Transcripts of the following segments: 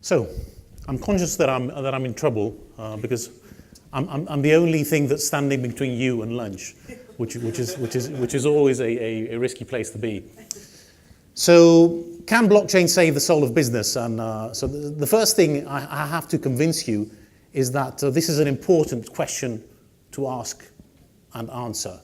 So, I'm conscious that I'm in trouble because I'm the only thing that's standing between you and lunch, which is always a risky place to be. So, can blockchain save the soul of business? And so the first thing I have to convince you is that this is an important question to ask and answer.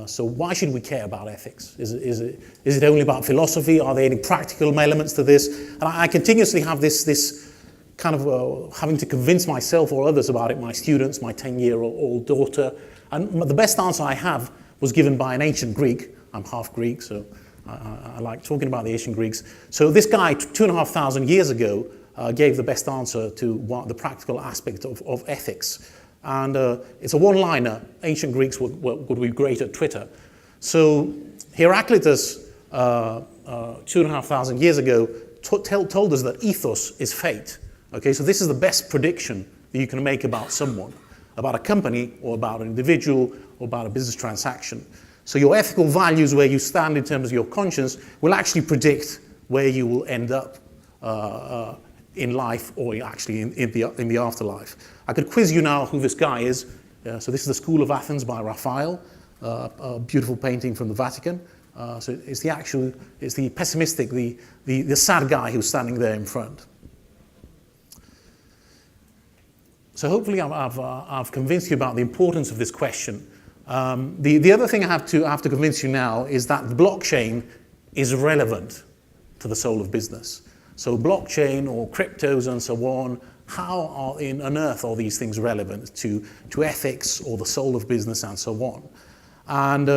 So why should we care about ethics? Is it only about philosophy? Are there any practical elements to this? And I continuously have this kind of having to convince myself or others about it, my students, my 10-year-old daughter. And the best answer I have was given by an ancient Greek. I'm half Greek, so I like talking about the ancient Greeks. So this guy, 2,500 years ago, gave the best answer to the practical aspect of ethics. And it's a one-liner. Ancient Greeks would be great at Twitter. So Heraclitus, 2,500 years ago, told us that ethos is fate. Okay, so this is the best prediction that you can make about someone, about a company, or about an individual, or about a business transaction. So your ethical values, where you stand in terms of your conscience, will actually predict where you will end up in life, or actually in the afterlife. I could quiz you now who this guy is. So this is the School of Athens by Raphael, a beautiful painting from the Vatican. So it's the pessimistic, the sad guy who's standing there in front. So hopefully I've convinced you about the importance of this question. The other thing I have to convince you now is that the blockchain is relevant to the soul of business. So blockchain or cryptos and so on, how on earth are these things relevant to ethics or the soul of business and so on? And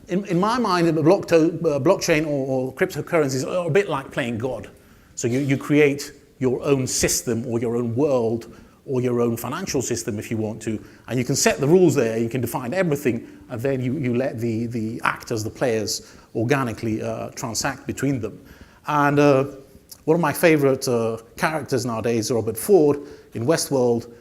in my mind, blockchain or cryptocurrencies are a bit like playing God. So you create your own system or your own world or your own financial system if you want to, and you can set the rules there, you can define everything, and then you let the actors, the players, organically transact between them. And one of my favorite characters nowadays, Robert Ford, in Westworld,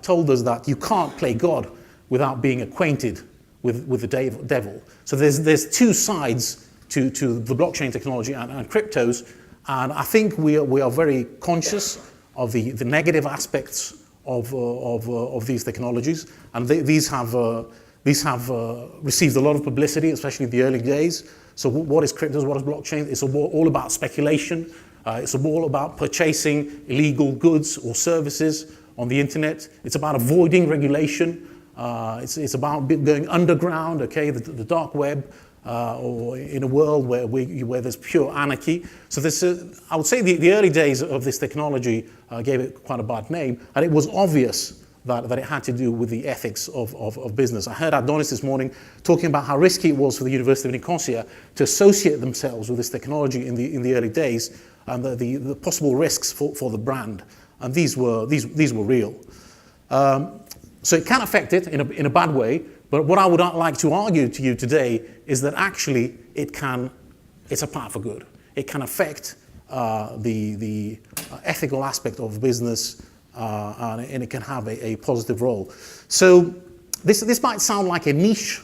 told us that you can't play God without being acquainted with the devil. So there's two sides to the blockchain technology and cryptos, and I think we are very conscious of the negative aspects of these technologies, and these have received a lot of publicity, especially in the early days. So what is cryptos? What is blockchain? It's all about speculation. It's all about purchasing illegal goods or services on the internet. It's about avoiding regulation. It's about going underground, okay, the dark web, or in a world where there's pure anarchy. So I would say the early days of this technology gave it quite a bad name, and it was obvious that it had to do with the ethics of business. I heard Adonis this morning talking about how risky it was for the University of Nicosia to associate themselves with this technology in the early days, and the possible risks for the brand. And these were real. So it can affect it in a bad way, but what I would like to argue to you today is that actually it's a path for good. It can affect the ethical aspect of business, and it can have a positive role. So this might sound like a niche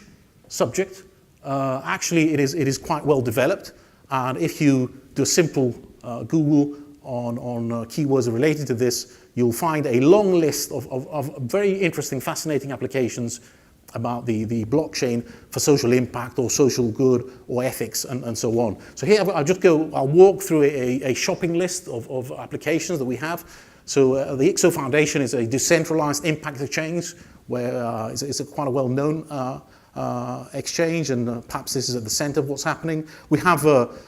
subject. Actually, it is quite well developed, and if you do a simple Google on keywords related to this, you'll find a long list of very interesting, fascinating applications about the blockchain for social impact or social good or ethics and so on. So here I'll walk through a shopping list of applications that we have. So the ICSO Foundation is a decentralized impact exchange where it's quite a well-known exchange, and perhaps this is at the center of what's happening. We have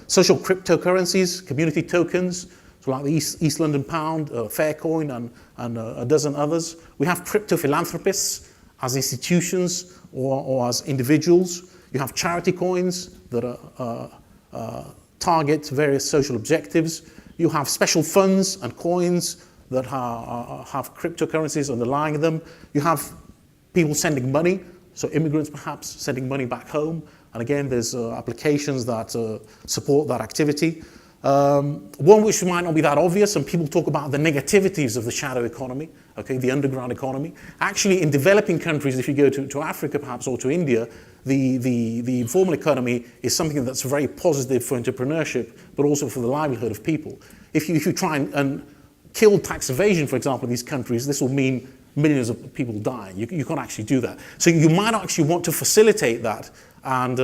social cryptocurrencies, community tokens, so like the East London Pound, Faircoin, and a dozen others. We have crypto philanthropists as institutions or as individuals. You have charity coins that target various social objectives. You have special funds and coins that have cryptocurrencies underlying them. You have people sending money, so immigrants perhaps sending money back home. And again, there's applications that support that activity. One which might not be that obvious, and people talk about the negativities of the shadow economy, okay, the underground economy. Actually, in developing countries, if you go to Africa perhaps or to India, the informal economy is something that's very positive for entrepreneurship, but also for the livelihood of people. if you try and kill tax evasion, for example, in these countries, this will mean millions of people dying. You can't actually do that. So you might actually want to facilitate that, and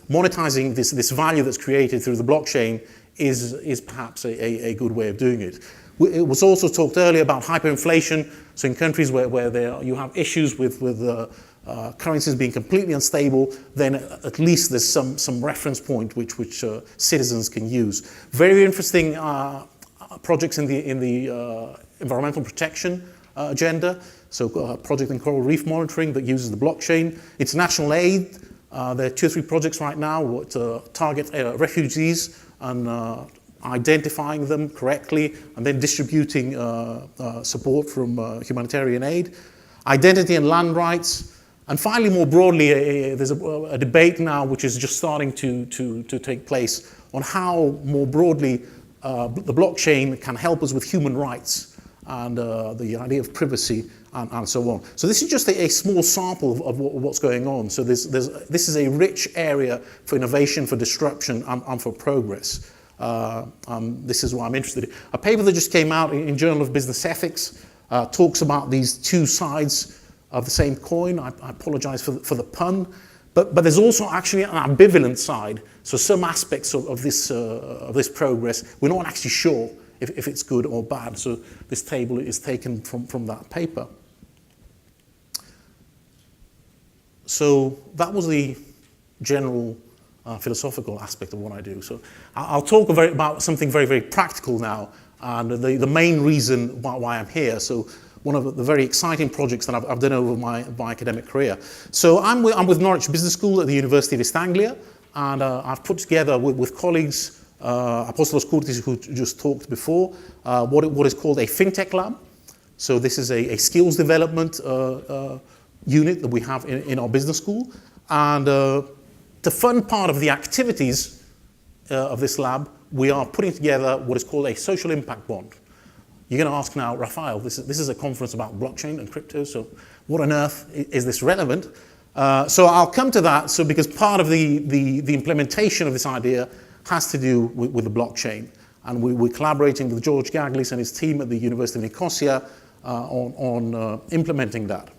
monetizing this value that's created through the blockchain is perhaps a good way of doing it. It was also talked earlier about hyperinflation. So in countries where you have issues with currencies being completely unstable, then at least there's some reference point which citizens can use. Very interesting projects in the environmental protection agenda. So a project in coral reef monitoring that uses the blockchain. International aid. There are 2 or 3 projects right now that target refugees and identifying them correctly and then distributing support from humanitarian aid. Identity and land rights. And finally, more broadly, there's a debate now which is just starting to take place on how, more broadly, the blockchain can help us with human rights and the idea of privacy and so on. So this is just a small sample of what's going on. So this is a rich area for innovation, for disruption, and for progress. This is what I'm interested in. A paper that just came out in Journal of Business Ethics talks about these 2 sides of the same coin. I apologize for the pun, but there's also actually an ambivalent side. So some aspects of this progress, we're not actually sure if it's good or bad. So this table is taken from that paper. So that was the general philosophical aspect of what I do. So I'll talk about something very, very practical now, and the main reason why I'm here. So one of the very exciting projects that I've done over my academic career. So I'm with Norwich Business School at the University of East Anglia, and I've put together with colleagues, Apostolos Kourtis, who just talked before, what is called a fintech lab. So this is a skills development unit that we have in our business school, and to fund part of the activities of this lab, we are putting together what is called a social impact bond. You're going to ask now, Raphael, this is a conference about blockchain and crypto, so what on earth is this relevant? So I'll come to that. So because part of the implementation of this idea has to do with the blockchain, and we're collaborating with George Gaglis and his team at the University of Nicosia on implementing that.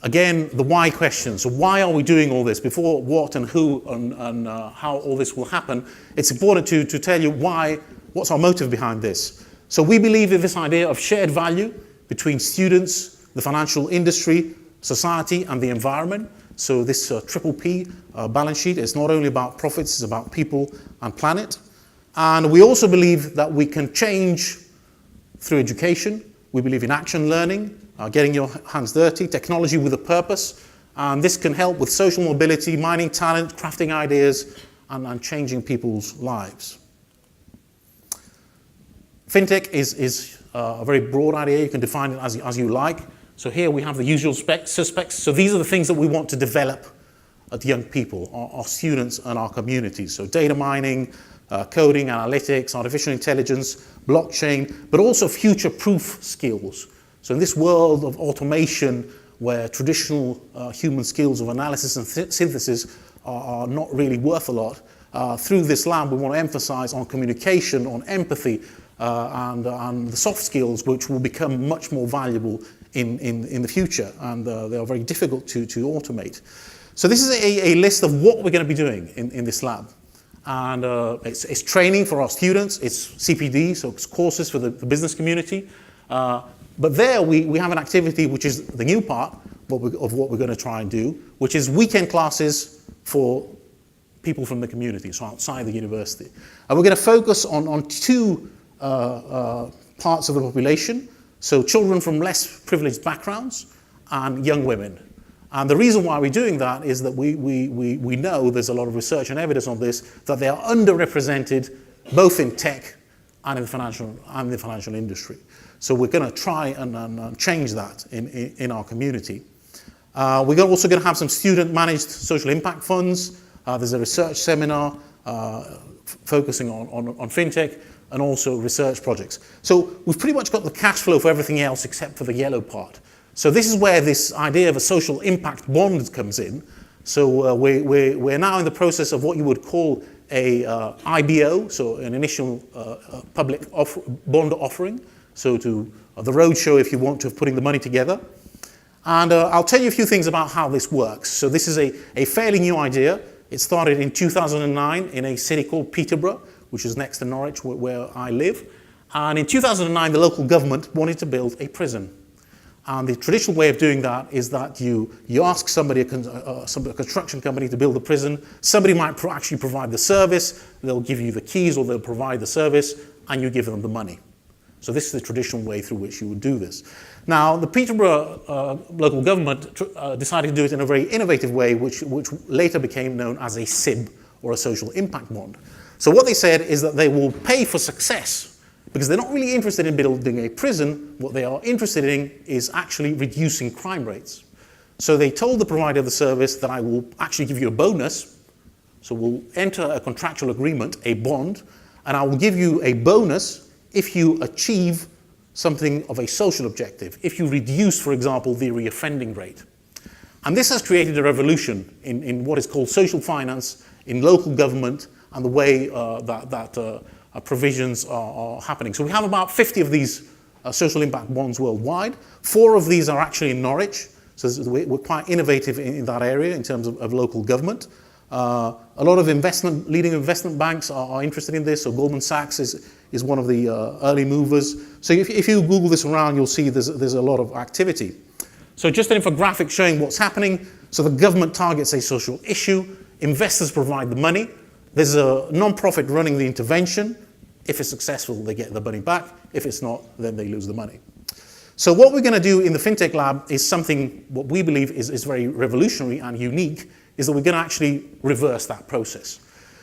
Again, the why question. So why are we doing all this? Before what and who and how all this will happen, it's important to tell you what's our motive behind this. So we believe in this idea of shared value between students, the financial industry, society, and the environment. So this triple P balance sheet is not only about profits, it's about people and planet. And we also believe that we can change through education. We believe in action learning, getting your hands dirty, technology with a purpose, and this can help with social mobility, mining talent, crafting ideas, and changing people's lives. Fintech is a very broad idea. You can define it as you like. So here we have the usual suspects. So these are the things that we want to develop at young people, our students and our communities. So data mining, coding, analytics, artificial intelligence, blockchain, but also future-proof skills. So in this world of automation, where traditional human skills of analysis and synthesis are not really worth a lot, through this lab we want to emphasize on communication, on empathy, and the soft skills, which will become much more valuable in the future, and they are very difficult to automate. So this is a list of what we're going to be doing in this lab. And it's training for our students, it's CPD, so it's courses for the business community. But there we have an activity which is the new part of what we're going to try and do, which is weekend classes for people from the community, so outside the university. And we're going to focus on 2 parts of the population, so children from less privileged backgrounds and young women. And the reason why we're doing that is that we know, there's a lot of research and evidence on this, that they are underrepresented both in tech and in the financial industry. So we're going to try and change that in our community. We're also going to have some student-managed social impact funds. There's a research seminar focusing on fintech and also research projects. So we've pretty much got the cash flow for everything else except for the yellow part. So this is where this idea of a social impact bond comes in. So we're now in the process of what you would call a IBO, so an initial public bond offering, so to the roadshow if you want to, putting the money together. And I'll tell you a few things about how this works. So this is a fairly new idea. It started in 2009 in a city called Peterborough, which is next to Norwich, where I live. And in 2009, the local government wanted to build a prison. And the traditional way of doing that is that you ask somebody, a construction company, to build a prison. Somebody might actually provide the service. They'll give you the keys, or they'll provide the service, and you give them the money. So this is the traditional way through which you would do this. Now, the Peterborough local government decided to do it in a very innovative way, which later became known as a SIB, or a social impact bond. So what they said is that they will pay for success, because they're not really interested in building a prison. What they are interested in is actually reducing crime rates. So they told the provider of the service that I will actually give you a bonus. So we'll enter a contractual agreement, a bond, and I will give you a bonus if you achieve something of a social objective, if you reduce, for example, the reoffending rate. And this has created a revolution in what is called social finance, in local government, and the way that provisions are happening. So we have about 50 of these social impact bonds worldwide. 4 of these are actually in Norwich, so we're quite innovative in that area in terms of local government. A lot of leading investment banks are interested in this, so Goldman Sachs is one of the early movers. So if you Google this around, you'll see there's a lot of activity. So just an infographic showing what's happening. So the government targets a social issue, investors provide the money, there's a non-profit running the intervention. If it's successful, they get the money back. If it's not, then they lose the money. So what we're going to do in the FinTech Lab is something what we believe is very revolutionary and unique, is that we're going to actually reverse that process.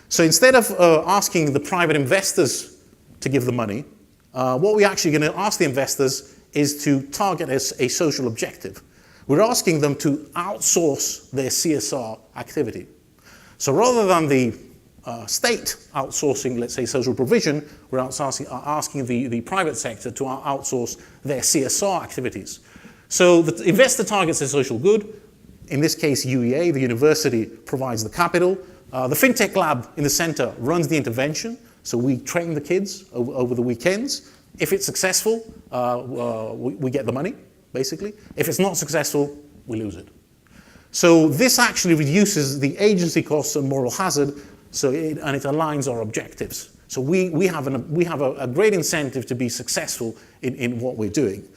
So instead of asking the private investors to give the money, what we're actually going to ask the investors is to target as a social objective. We're asking them to outsource their CSR activity. So rather than the state outsourcing, let's say, social provision, we're asking the private sector to outsource their CSR activities. So the investor targets a social good. In this case, UEA, the university, provides the capital. The FinTech Lab in the center runs the intervention. So we train the kids over the weekends. If it's successful, we get the money, basically. If it's not successful, we lose it. So this actually reduces the agency costs and moral hazard, and it aligns our objectives. So we have a great incentive to be successful in what we're doing.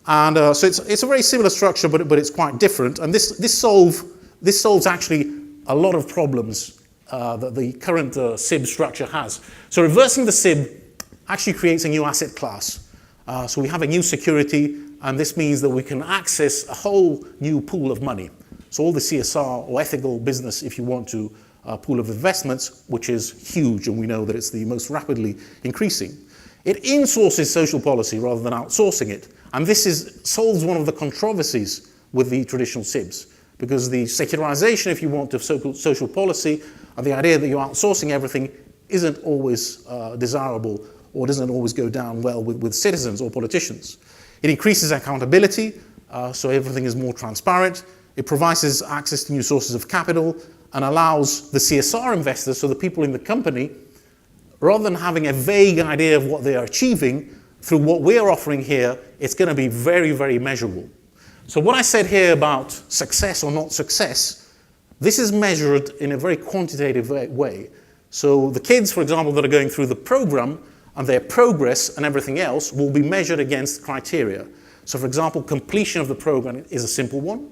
And so it's a very similar structure, but it's quite different. And this solves actually a lot of problems that the current SIB structure has. So reversing the SIB actually creates a new asset class. So we have a new security, and this means that we can access a whole new pool of money. So all the CSR or ethical business, if you want to, pool of investments, which is huge, and we know that it's the most rapidly increasing. It insources social policy rather than outsourcing it. And this solves one of the controversies with the traditional SIBs, because the secularization, if you want, of social policy, and the idea that you're outsourcing everything isn't always desirable, or doesn't always go down well with citizens or politicians. It increases accountability, so everything is more transparent. It provides access to new sources of capital and allows the CSR investors, so the people in the company, rather than having a vague idea of what they are achieving, through what we're offering here, it's going to be very, very measurable. So what I said here about success or not success, this is measured in a very quantitative way. So the kids, for example, that are going through the program, and their progress and everything else will be measured against criteria. So for example, completion of the program is a simple one.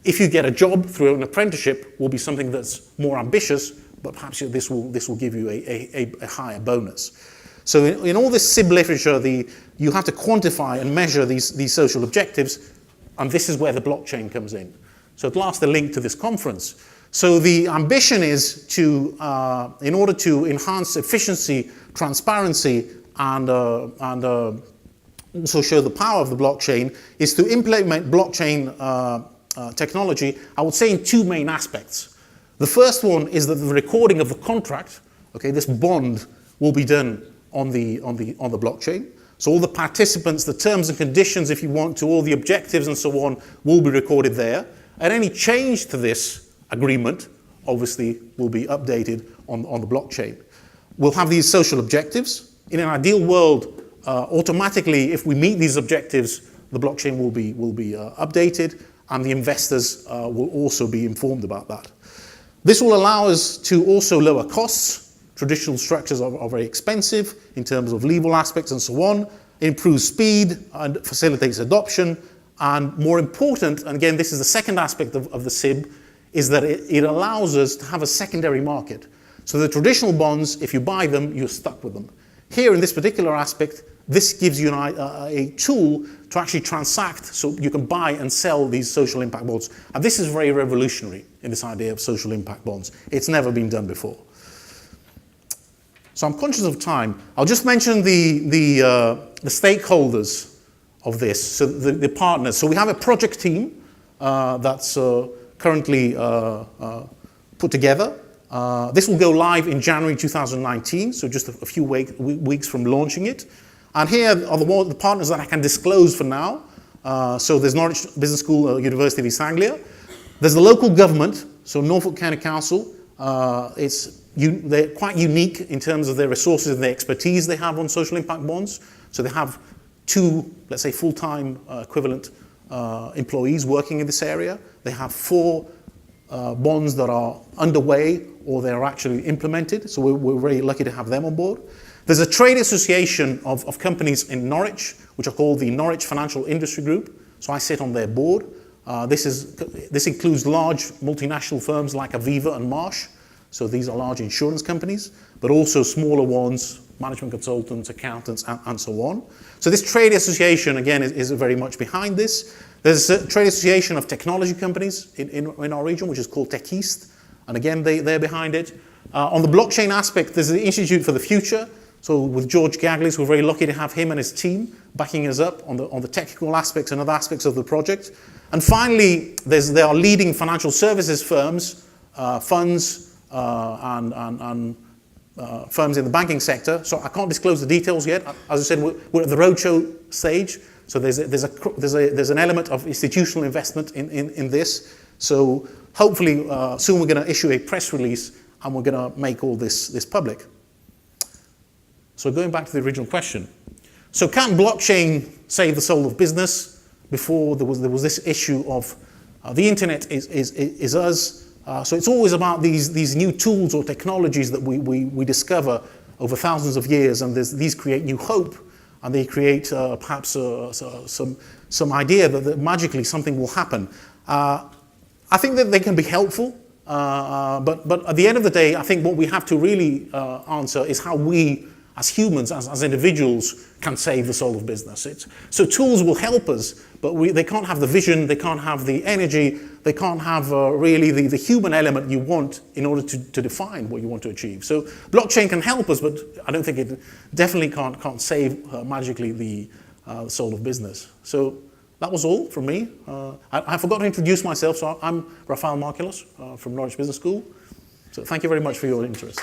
If you get a job through an apprenticeship, will be something that's more ambitious, but perhaps this will give you a higher bonus. So in all this SIB literature, you have to quantify and measure these social objectives, and this is where the blockchain comes in. So at last, the link to this conference. So the ambition is to, in order to enhance efficiency, transparency, and also show the power of the blockchain, is to implement blockchain technology, I would say, in 2 main aspects. The first one is that the recording of the contract, okay, this bond will be done on the blockchain. So all the participants, the terms and conditions, if you want to, all the objectives and so on, will be recorded there. And any change to this agreement obviously will be updated on the blockchain. We'll have these social objectives. In an ideal world, automatically, if we meet these objectives, the blockchain will be updated, and the investors will also be informed about that. This will allow us to also lower costs. Traditional structures are very expensive in terms of legal aspects and so on. It improves speed and facilitates adoption. And more important, and again, this is the second aspect of the SIB, is that it allows us to have a secondary market. So the traditional bonds, if you buy them, you're stuck with them. Here, in this particular aspect, this gives you a tool to actually transact, so you can buy and sell these social impact bonds. And this is very revolutionary in this idea of social impact bonds. It's never been done before. So I'm conscious of time. I'll just mention the stakeholders of this, so the partners. So we have a project team that's currently put together. This will go live in January 2019, so just a few weeks from launching it. And here are the partners that I can disclose for now. So there's Norwich Business School, University of East Anglia. There's the local government, so Norfolk County Council. They're quite unique in terms of their resources and the expertise they have on social impact bonds. So they have 2, let's say, full-time equivalent employees working in this area. They have 4 bonds that are underway or they're actually implemented. So we're very lucky to have them on board. There's a trade association of companies in Norwich, which are called the Norwich Financial Industry Group. So I sit on their board. This includes large multinational firms like Aviva and Marsh. So these are large insurance companies, but also smaller ones, management consultants, accountants, and so on. So this trade association, again, is very much behind this. There's a trade association of technology companies in our region, which is called Tech East. And again, they're behind it. On the blockchain aspect, there's the Institute for the Future. So with George Gaglis, we're very lucky to have him and his team backing us up on the technical aspects and other aspects of the project. And finally, there are leading financial services firms, funds, and firms in the banking sector. So I can't disclose the details yet. As I said, we're at the roadshow stage. So there's an element of institutional investment in this. So hopefully soon we're going to issue a press release and we're going to make all this public. So going back to the original question. So can blockchain save the soul of business? Before there was this issue of the internet is us. So it's always about these new tools or technologies that we discover over thousands of years, and these create new hope, and they create perhaps some idea that magically something will happen. I think that they can be helpful, but at the end of the day, I think what we have to really answer is how we, as humans, as individuals, can save the soul of business. So tools will help us, but they can't have the vision, they can't have the energy, they can't have really the human element you want in order to define what you want to achieve. So blockchain can help us, but I don't think it definitely can't save magically the soul of business. So that was all from me. I forgot to introduce myself, so I'm Raphael Markellos from Norwich Business School. So thank you very much for your interest.